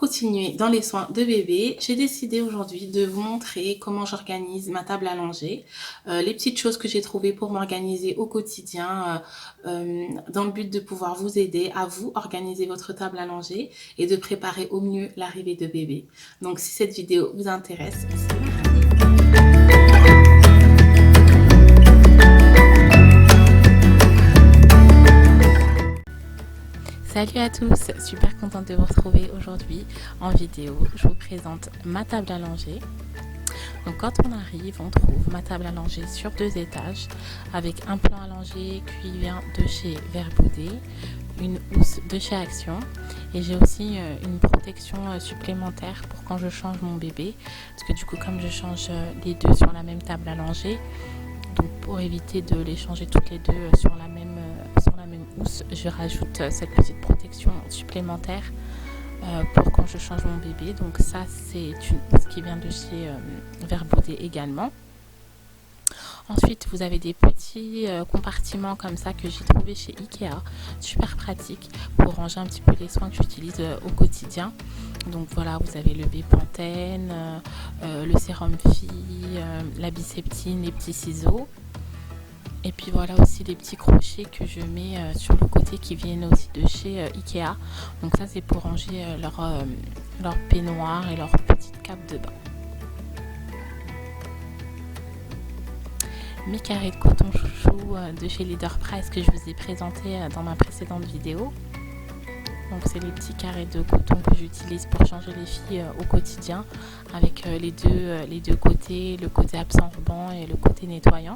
continuer dans les soins de bébé, j'ai décidé aujourd'hui de vous montrer comment j'organise ma table allongée, les petites choses que j'ai trouvées pour m'organiser au quotidien, dans le but de pouvoir vous aider à vous organiser votre table allongée et de préparer au mieux l'arrivée de bébé. Donc si cette vidéo vous intéresse, c'est Salut à tous, super contente de vous retrouver aujourd'hui en vidéo. Je vous présente ma table allongée. Donc quand on arrive, on trouve ma table allongée sur 2 étages avec un plan allongé qui vient de chez Verbaudet, une housse de chez Action et j'ai aussi une protection supplémentaire pour quand je change mon bébé parce que du coup comme je change les deux sur la même table allongée, donc pour éviter de les changer toutes les deux sur la même housse, je rajoute cette petite protection supplémentaire pour quand je change mon bébé. Donc ça c'est une housse qui vient de chez Verbaudet également. Ensuite, vous avez des petits compartiments comme ça que j'ai trouvé chez Ikea, super pratique pour ranger un petit peu les soins que j'utilise au quotidien. Donc voilà, vous avez le Bepanthen, le sérum fille, la Biceptine, les petits ciseaux. Et puis voilà aussi les petits crochets que je mets sur le côté qui viennent aussi de chez Ikea. Donc ça c'est pour ranger leur peignoir et leur petite cape de bain. Mes carrés de coton chouchou de chez Leader Price que je vous ai présenté dans ma précédente vidéo. Donc c'est les petits carrés de coton que j'utilise pour changer les filles au quotidien avec les deux côtés, le côté absorbant et le côté nettoyant.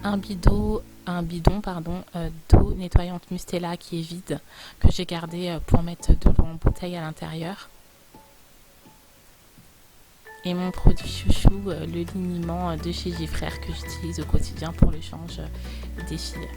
Un bidon d'eau nettoyante Mustela qui est vide que j'ai gardé pour mettre de l'eau en bouteille à l'intérieur. Et mon produit chouchou, le liniment de chez Gifrère que j'utilise au quotidien pour le change des filles.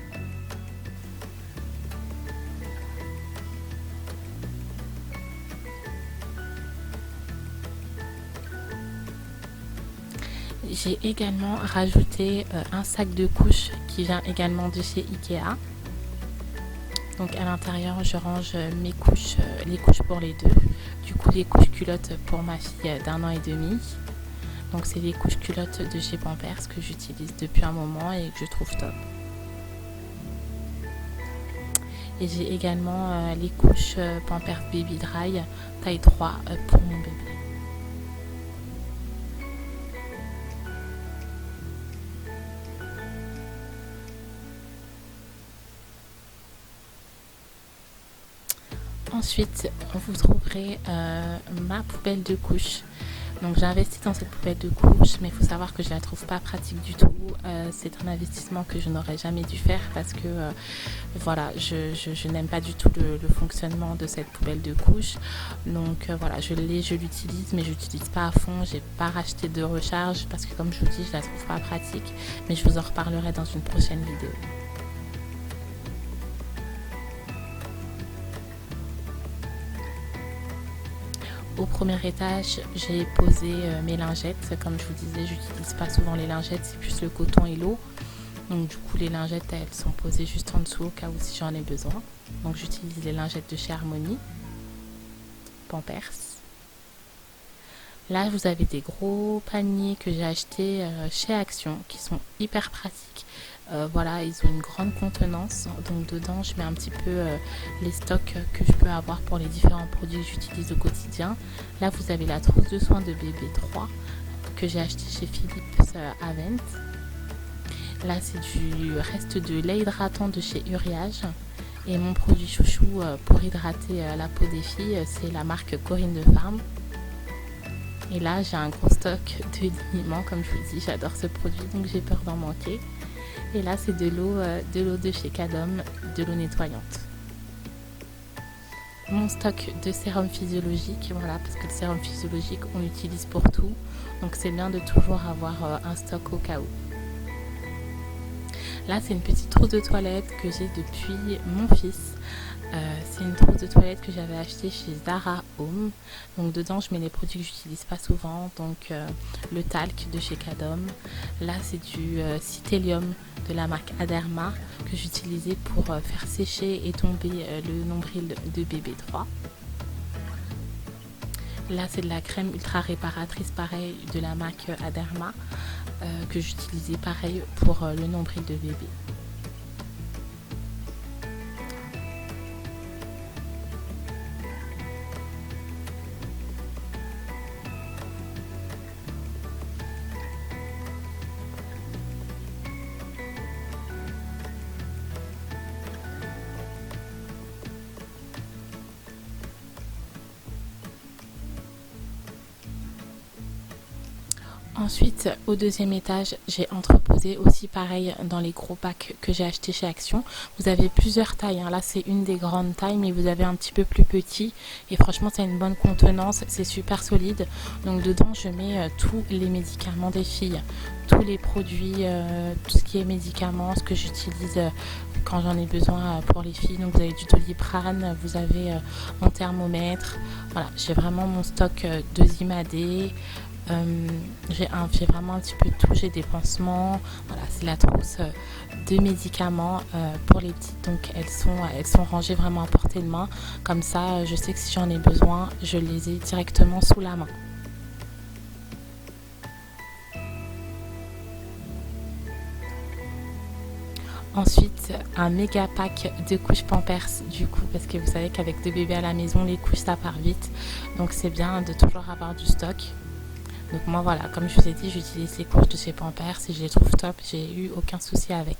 J'ai également rajouté un sac de couches qui vient également de chez Ikea. Donc à l'intérieur, je range mes couches, les couches pour les deux. Du coup, les couches culottes pour ma fille d'1 an et demi. Donc c'est les couches culottes de chez Pampers que j'utilise depuis un moment et que je trouve top. Et j'ai également les couches Pampers Baby Dry taille 3 pour mon bébé. Ensuite, vous trouverez ma poubelle de couche. Donc j'ai investi dans cette poubelle de couche, mais il faut savoir que je la trouve pas pratique du tout. C'est un investissement que je n'aurais jamais dû faire parce que voilà, je n'aime pas du tout le fonctionnement de cette poubelle de couche. Donc voilà, je l'utilise, mais je l'utilise pas à fond. J'ai pas racheté de recharge parce que comme je vous dis, je la trouve pas pratique. Mais je vous en reparlerai dans une prochaine vidéo. Au premier étage, j'ai posé mes lingettes. Comme je vous disais, j'utilise pas souvent les lingettes, c'est plus le coton et l'eau. Donc du coup, les lingettes, elles sont posées juste en dessous au cas où si j'en ai besoin. Donc j'utilise les lingettes de chez Harmonie, Pampers. Là, vous avez des gros paniers que j'ai achetés chez Action qui sont hyper pratiques. Voilà, ils ont une grande contenance, donc dedans je mets un petit peu les stocks que je peux avoir pour les différents produits que j'utilise au quotidien. Là vous avez la trousse de soins de bébé 3 que j'ai acheté chez Philips Avent. Là c'est du reste de lait hydratant de chez Uriage. Et mon produit chouchou pour hydrater la peau des filles, c'est la marque Corinne de Farm. Et là j'ai un gros stock de liniment, comme je vous dis, j'adore ce produit donc j'ai peur d'en manquer. Et là, c'est de l'eau de chez Cadom, de l'eau nettoyante. Mon stock de sérum physiologique, voilà, parce que le sérum physiologique, on l'utilise pour tout. Donc, c'est bien de toujours avoir un stock au cas où. Là, c'est une petite trousse de toilette que j'ai depuis mon fils. C'est une trousse trousse de toilette que j'avais acheté chez Zara Home. Donc dedans je mets les produits que j'utilise pas souvent, donc le talc de chez Cadom. Là c'est du Citélium de la marque Aderma que j'utilisais pour faire sécher et tomber le nombril de bébé 3. Là c'est de la crème ultra réparatrice pareil de la marque Aderma que j'utilisais pareil pour le nombril de bébé. Ensuite, au deuxième étage, j'ai entreposé aussi pareil dans les gros packs que j'ai acheté chez Action. Vous avez plusieurs tailles, hein. Là c'est une des grandes tailles, mais vous avez un petit peu plus petit. Et franchement, c'est une bonne contenance, c'est super solide. Donc dedans, je mets tous les médicaments des filles, tous les produits, tout ce qui est médicaments, ce que j'utilise quand j'en ai besoin pour les filles. Donc vous avez du Doliprane, vous avez mon thermomètre. Voilà, j'ai vraiment mon stock de Zimadé. J'ai vraiment un petit peu de tout, j'ai des pansements, voilà, c'est la trousse de médicaments pour les petites, donc elles sont rangées vraiment à portée de main, comme ça je sais que si j'en ai besoin, je les ai directement sous la main. Ensuite, un méga pack de couches Pampers, du coup, parce que vous savez qu'avec 2 bébés à la maison, les couches ça part vite, donc c'est bien de toujours avoir du stock. Donc moi voilà, comme je vous ai dit, j'utilise les couches de chez Pampers et je les trouve top, j'ai eu aucun souci avec.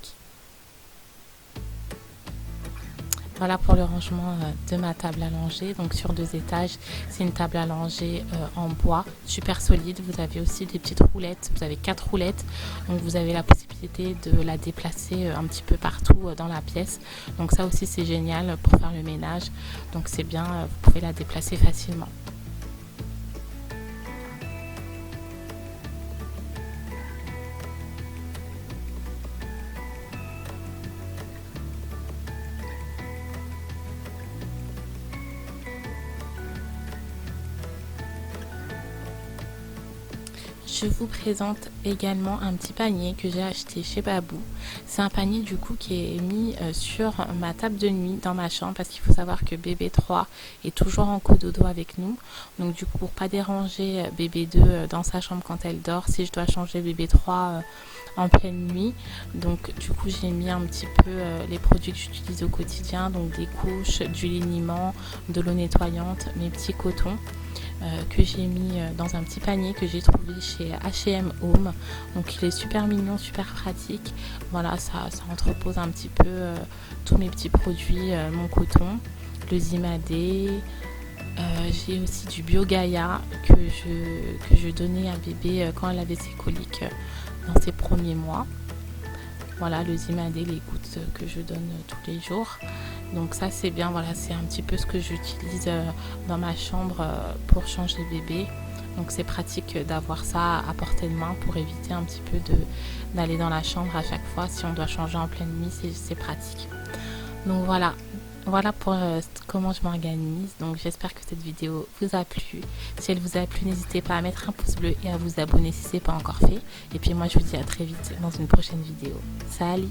Voilà pour le rangement de ma table à langer, donc sur 2 étages, c'est une table à langer en bois, super solide. Vous avez aussi des petites roulettes, vous avez 4 roulettes, donc vous avez la possibilité de la déplacer un petit peu partout dans la pièce. Donc ça aussi c'est génial pour faire le ménage, donc c'est bien, vous pouvez la déplacer facilement. Je vous présente également un petit panier que j'ai acheté chez Babou. C'est un panier du coup qui est mis sur ma table de nuit dans ma chambre, parce qu'il faut savoir que bébé 3 est toujours en cododo avec nous. Donc du coup, pour pas déranger bébé 2 dans sa chambre quand elle dort, si je dois changer bébé 3 en pleine nuit, donc du coup j'ai mis un petit peu les produits que j'utilise au quotidien, donc des couches, du liniment, de l'eau nettoyante, mes petits cotons. Que j'ai mis dans un petit panier que j'ai trouvé chez H&M Home. Donc il est super mignon, super pratique. Voilà, ça entrepose un petit peu tous mes petits produits, mon coton, le Zimadé. J'ai aussi du Bio-Gaia que je donnais à bébé quand elle avait ses coliques dans ses premiers mois. Voilà, le Zimadé, les gouttes que je donne tous les jours. Donc ça c'est bien, voilà, c'est un petit peu ce que j'utilise dans ma chambre pour changer bébé. Donc c'est pratique d'avoir ça à portée de main pour éviter un petit peu d'aller dans la chambre à chaque fois. Si on doit changer en pleine nuit, c'est pratique. Donc voilà pour comment je m'organise. Donc j'espère que cette vidéo vous a plu. Si elle vous a plu, n'hésitez pas à mettre un pouce bleu et à vous abonner si ce n'est pas encore fait. Et puis moi je vous dis à très vite dans une prochaine vidéo. Salut!